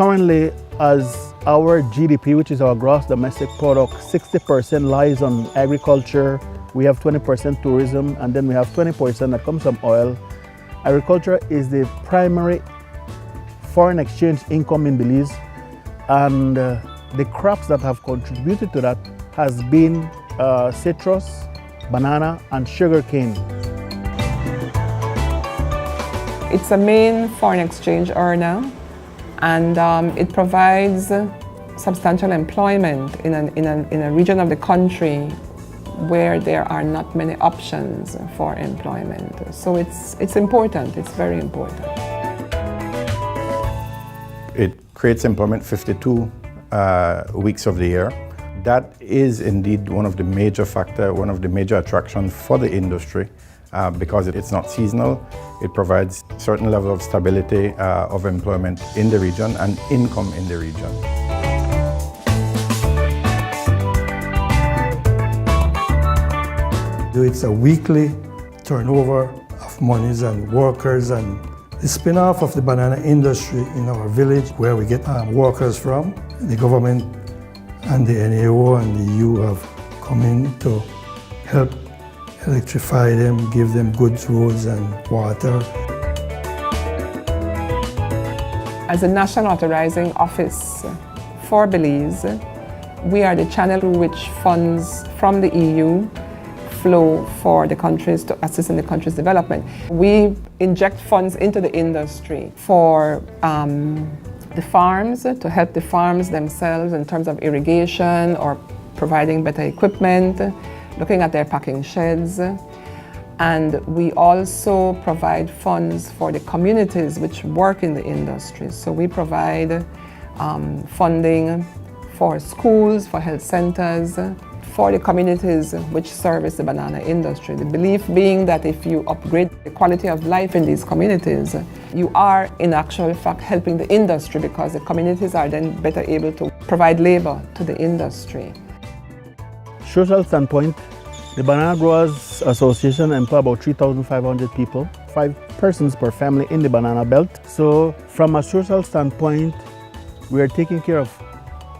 Currently, as our GDP, which is our gross domestic product, 60% lies on agriculture. We have 20% tourism, and then we have 20% that comes from oil. Agriculture is the primary foreign exchange income in Belize, and the crops that have contributed to that has been citrus, banana, and sugarcane. It's a main foreign exchange earner, and it provides substantial employment in a region of the country where there are not many options for employment. So it's important, it's very important. It creates employment 52 weeks of the year. That is indeed one of the major factors, one of the major attractions for the industry because it's not seasonal. It provides a certain level of stability of employment in the region and income in the region. It's a weekly turnover of monies and workers, and the spin-off of the banana industry in our village, where we get workers from. The government and the NAO and the EU have come in to help electrify them, give them good roads and water. As a national authorizing office for Belize, we are the channel through which funds from the EU flow for the countries to assist in the country's development. We inject funds into the industry for the farms, to help the farms themselves in terms of irrigation or providing better equipment, looking at their packing sheds. And we also provide funds for the communities which work in the industry. So we provide funding for schools, for health centers, for the communities which service the banana industry. The belief being that if you upgrade the quality of life in these communities, you are in actual fact helping the industry, because the communities are then better able to provide labor to the industry. Social standpoint, the Banana Growers Association employ about 3,500 people, 5 persons per family in the banana belt. So from a social standpoint, we are taking care of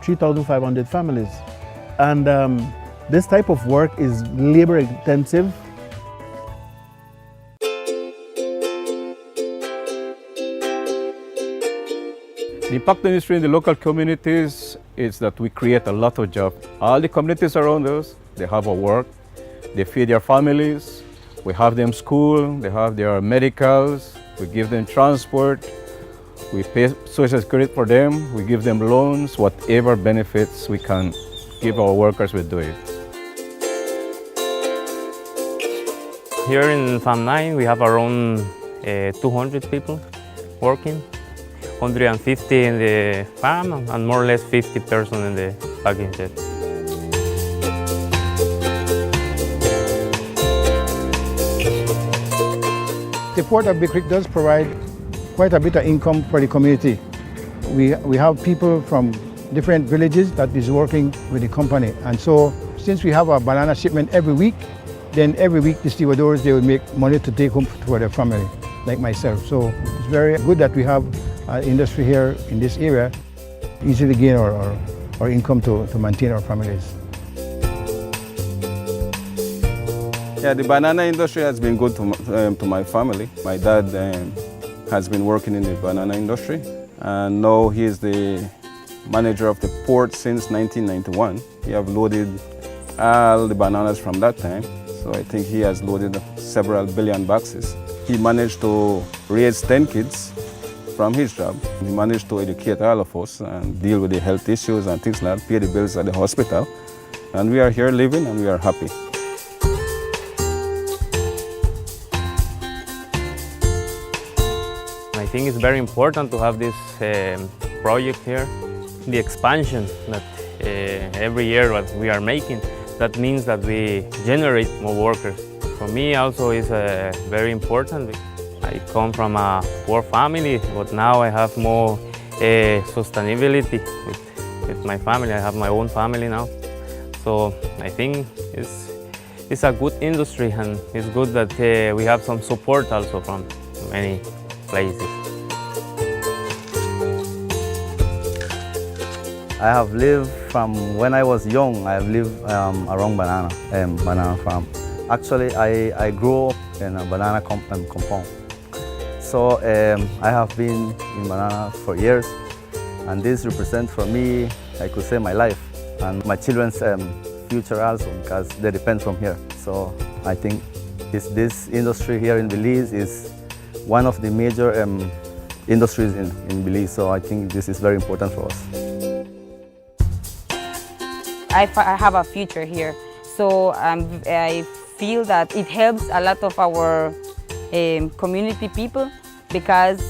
3,500 families. And this type of work is labor intensive. The impact industry in the local communities is that we create a lot of jobs. All the communities around us, they have a work, they feed their families, we have them school, they have their medicals, we give them transport, we pay social security for them, we give them loans, whatever benefits we can give our workers, we do it. Here in Farm 9 we have around 200 people working, 150 in the farm and more or less 50 persons in the packing shed. The port of Big Creek does provide quite a bit of income for the community. We have people from different villages that is working with the company, and so since we have a banana shipment every week, then every week the stevedores, they will make money to take home for their family, like myself. So it's very good that we have industry here in this area, easy to gain our income to maintain our families. Yeah, the banana industry has been good to my family. My dad has been working in the banana industry, and now he is the manager of the port since 1991. He have loaded all the bananas from that time. So I think he has loaded several billion boxes. He managed to raise 10 kids from his job. He managed to educate all of us and deal with the health issues and things like that, pay the bills at the hospital. And we are here living and we are happy. I think it's very important to have this project here. The expansion that every year what we are making, that means that we generate more workers. For me also is very important. I come from a poor family, but now I have more sustainability with my family. I have my own family now. So I think it's a good industry, and it's good that we have some support also from many places. I have lived from when I was young. I have lived around banana farm. Actually, I grew up in a banana compound. So I have been in banana for years, and this represents for me, I could say, my life and my children's future also, because they depend from here. So I think this industry here in Belize is one of the major industries in Belize. So I think this is very important for us. I have a future here, so I feel that it helps a lot of our community people, because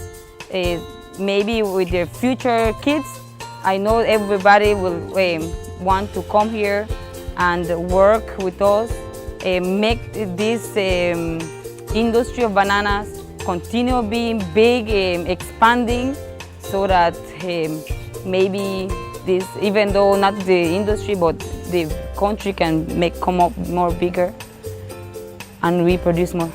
maybe with their future kids, I know everybody will want to come here and work with us, make this industry of bananas continue being big, expanding, so that maybe this, even though not the industry, but the country can come up more bigger and we produce more.